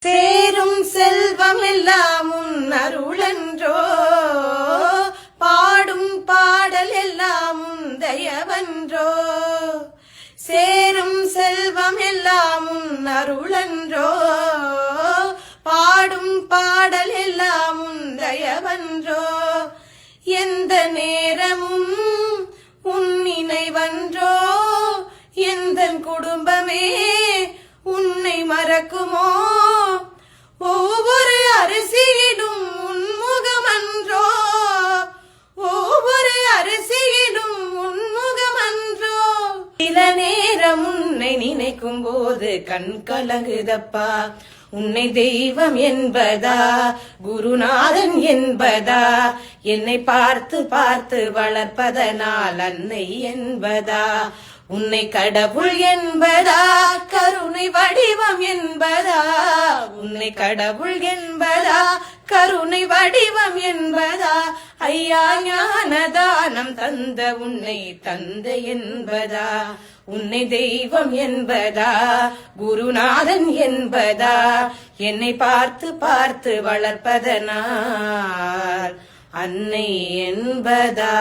சேரும் செல்வம் எல்லாம் உன் அருளன்றோ, பாடும் பாடல் எல்லாம் உன் தயவன்றோ. சேரும் செல்வம் எல்லாம் உன் அருளன்றோ, பாடும் பாடல் எல்லாம் உன் தயவன்றோ. எந்த நேரமும் உன் நினைவன்றோ, எந்த குடும்பமே உன்னை மறக்குமோ. ஒவ்வொரு அரிசியிலும் உன்முகமன்றோ, ஒவ்வொரு அரிசியிலும் உன்முகமன்றோ. சில நேரம் உன்னை நினைக்கும் போது கண் கலங்குதப்பா. உன்னை தெய்வம் என்பதா, குருநாதன் என்பதா, என்னை பார்த்து பார்த்து வளர்ப்பதனால் அன்னை என்பதா. உன்னை கடவுள் என்பதா, கருணை வடிவம் என்பதா. உன்னை கடவுள் என்பதா, கருணை வடிவம் என்பதா. ஐயா ஞானதானம் தந்த உன்னை தந்தை என்பதா. உன்னை தெய்வம் என்பதா, குருநாதன் என்பதா, என்னை பார்த்து பார்த்து வளர்ப்பதனால் அன்னை என்பதா.